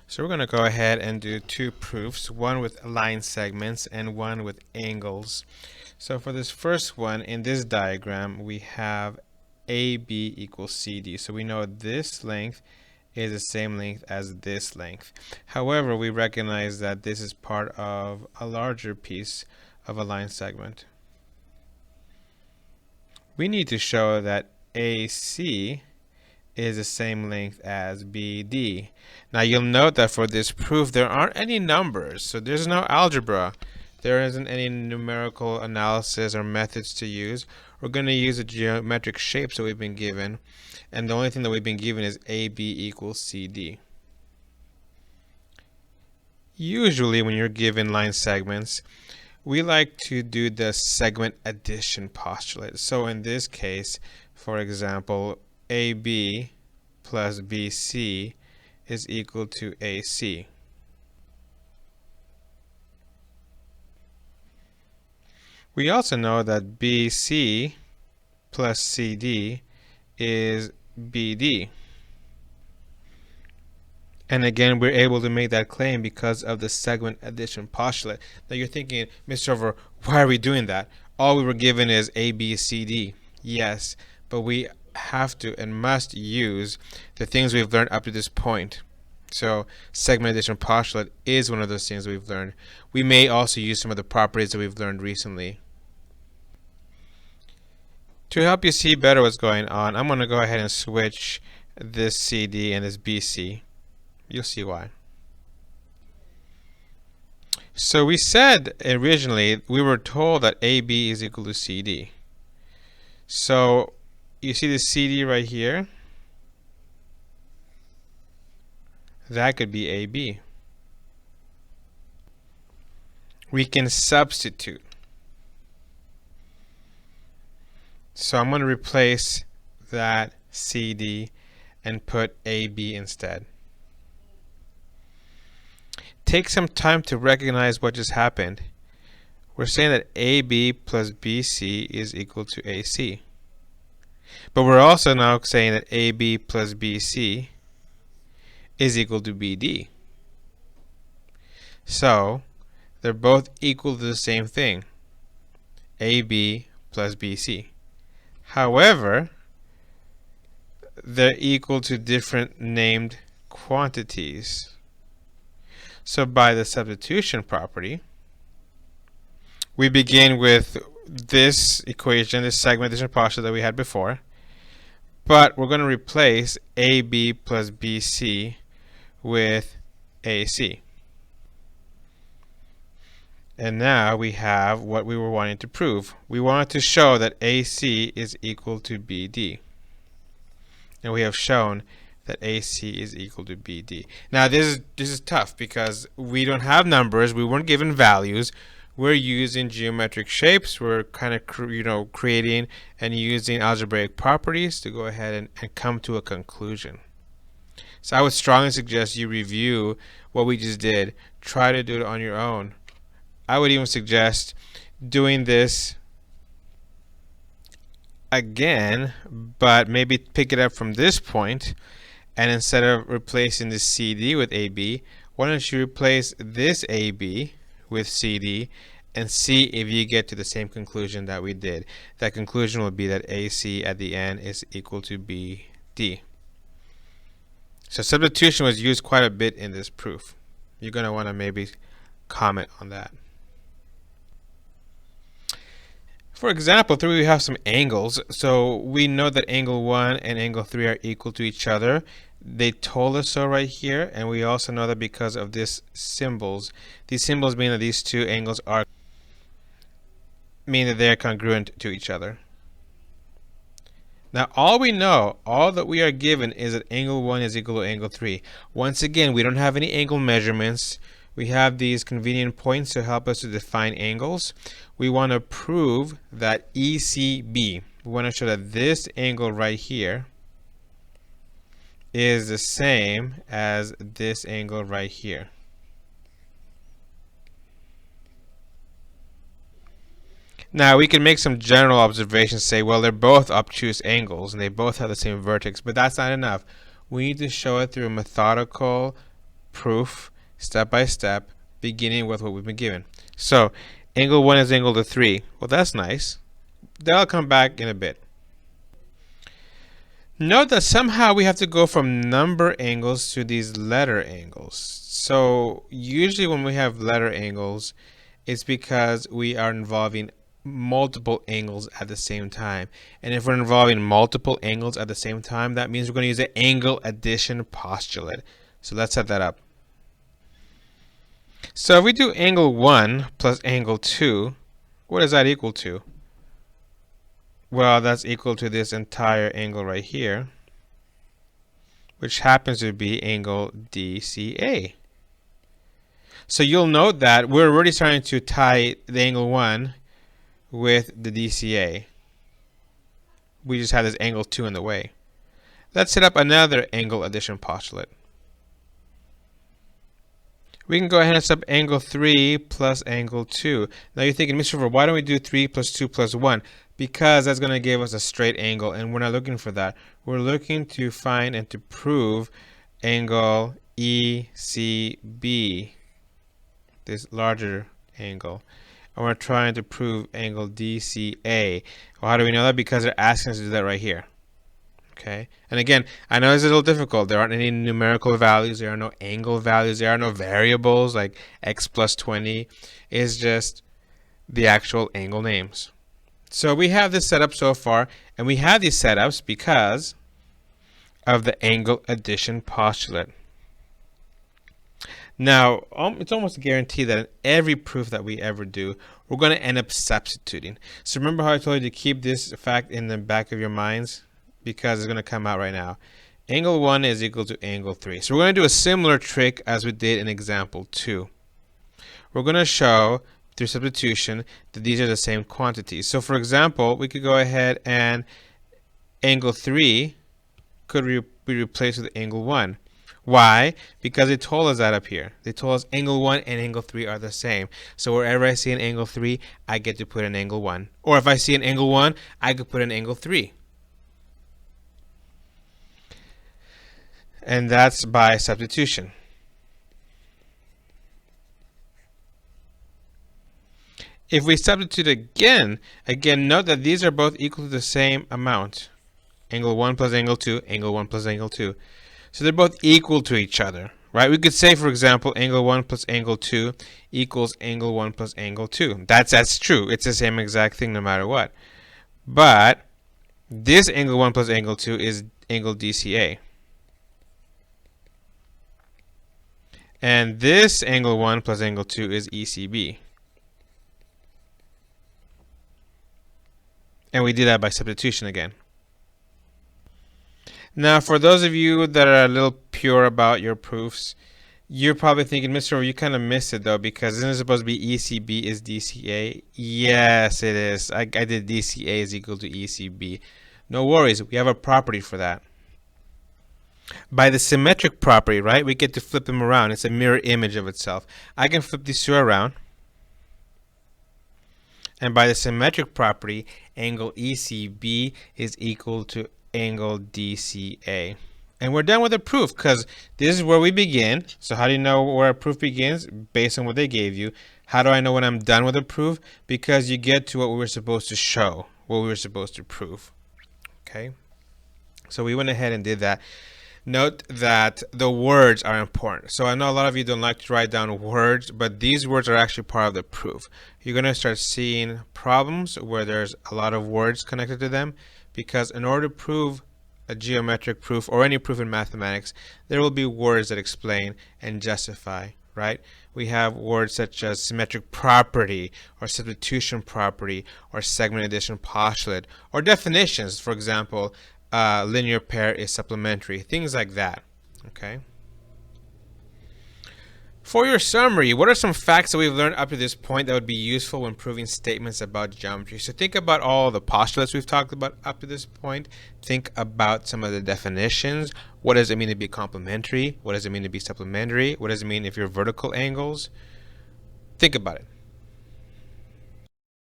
So we're going to go ahead and do two proofs, one with line segments and one with angles. So for this first one, in this diagram, we have AB equals CD. So we know this length is the same length as this length. However, we recognize that this is part of a larger piece of a line segment. We need to show that AC is the same length as BD. Now you'll note that for this proof there aren't any numbers, so there's no algebra. There isn't any numerical analysis or methods to use. We're going to use the geometric shapes that we've been given, and the only thing that we've been given is AB equals CD. Usually when you're given line segments, we like to do the segment addition postulate. So in this case, for example, AB plus BC is equal to AC. We also know that BC plus CD is BD. And again, we're able to make that claim because of the segment addition postulate. Now you're thinking, Mr. Over, why are we doing that? All we were given is A, B, C, D. Yes, but we have to and must use the things we've learned up to this point. So segment addition postulate is one of those things we've learned. We may also use some of the properties that we've learned recently. To help you see better what's going on, I'm going to go ahead and switch this CD and this BC. You'll see why. So we said originally, we were told that AB is equal to CD. So you see the CD right here? That could be AB. We can substitute. So I'm going to replace that CD and put AB instead. Take some time to recognize what just happened. We're saying that AB plus BC is equal to AC. But we're also now saying that AB plus BC is equal to BD. So they're both equal to the same thing, AB plus BC. However, they're equal to different named quantities. So by the substitution property, we begin with this equation, this segment addition postulate that we had before, but we're going to replace AB plus BC with AC. And now we have what we were wanting to prove. We wanted to show that AC is equal to BD. And we have shown that AC is equal to BD. Now this is tough because we don't have numbers, we weren't given values. We're using geometric shapes. We're kind of creating and using algebraic properties to go ahead and come to a conclusion. So I would strongly suggest you review what we just did. Try to do it on your own. I would even suggest doing this again, but maybe pick it up from this point, and instead of replacing the CD with AB, why don't you replace this AB with CD and see if you get to the same conclusion that we did. That conclusion will be that AC at the end is equal to BD. So substitution was used quite a bit in this proof. You're going to want to maybe comment on that. For example 3, we have some angles. So we know that angle 1 and angle 3 are equal to each other. They told us so right here, and we also know that because of these symbols. These symbols mean that these two angles mean that they're congruent to each other. Now all that we are given is that angle 1 is equal to angle 3. Once again, we don't have any angle measurements. We have these convenient points to help us to define angles. We want to prove that ECB, we want to show that this angle right here is the same as this angle right here. Now we can make some general observations, say, well, they're both obtuse angles and they both have the same vertex, but that's not enough. We need to show it through a methodical proof step by step, beginning with what we've been given. So angle 1 is angle to 3. Well, that's nice. That'll come back in a bit. Note that somehow we have to go from number angles to these letter angles. So usually when we have letter angles, it's because we are involving multiple angles at the same time. And if we're involving multiple angles at the same time, that means we're going to use the angle addition postulate. So let's set that up. So if we do angle 1 plus angle 2, what is that equal to? Well, that's equal to this entire angle right here, which happens to be angle DCA. So you'll note that we're already starting to tie the angle 1 with the DCA. We just have this angle 2 in the way. Let's set up another angle addition postulate. We can go ahead and set up angle 3 plus angle 2. Now you're thinking, Mr. River, why don't we do 3 plus 2 plus 1? Because that's going to give us a straight angle, and we're not looking for that. We're looking to find and to prove angle ECB, this larger angle. And we're trying to prove angle DCA. Well, how do we know that? Because they're asking us to do that right here. Okay, and again, I know it's a little difficult. There aren't any numerical values. There are no angle values. There are no variables like x plus 20. It's just the actual angle names. So we have this set up so far, and we have these setups because of the angle addition postulate. Now, it's almost a guarantee that in every proof that we ever do, we're going to end up substituting. So remember how I told you to keep this fact in the back of your minds? Because it's going to come out right now. Angle 1 is equal to angle 3. So we're going to do a similar trick as we did in example 2. We're going to show through substitution that these are the same quantities. So for example, we could go ahead and angle 3 could be replaced with angle 1. Why? Because they told us that up here. They told us angle 1 and angle 3 are the same. So wherever I see an angle 3, I get to put an angle 1. Or if I see an angle 1, I could put an angle 3. And that's by substitution. If we substitute again, note that these are both equal to the same amount. Angle 1 plus angle 2, angle 1 plus angle 2. So they're both equal to each other, right? We could say, for example, angle 1 plus angle 2 equals angle 1 plus angle 2. That's true. It's the same exact thing no matter what. But this angle 1 plus angle 2 is angle DCA. And this angle 1 plus angle 2 is ECB. And we did that by substitution again. Now, for those of you that are a little pure about your proofs, you're probably thinking, Mr. You kind of missed it, though, because isn't it supposed to be ECB is DCA? Yes, it is. I did DCA is equal to ECB. No worries. We have a property for that. By the symmetric property, right, we get to flip them around. It's a mirror image of itself. I can flip these two around. And by the symmetric property, angle ECB is equal to angle DCA. And we're done with the proof because this is where we begin. So how do you know where a proof begins? Based on what they gave you. How do I know when I'm done with a proof? Because you get to what we were supposed to show, what we were supposed to prove. Okay? So we went ahead and did that. Note that the words are important. So I know a lot of you don't like to write down words, but these words are actually part of the proof. You're going to start seeing problems where there's a lot of words connected to them, because in order to prove a geometric proof or any proof in mathematics, there will be words that explain and justify, right? We have words such as symmetric property or substitution property or segment addition postulate or definitions. For example, linear pair is supplementary, things like that. Okay. For your summary, what are some facts that we've learned up to this point that would be useful when proving statements about geometry? So think about all the postulates we've talked about up to this point. Think about some of the definitions. What does it mean to be complementary? What does it mean to be supplementary? What does it mean if you're vertical angles? Think about it.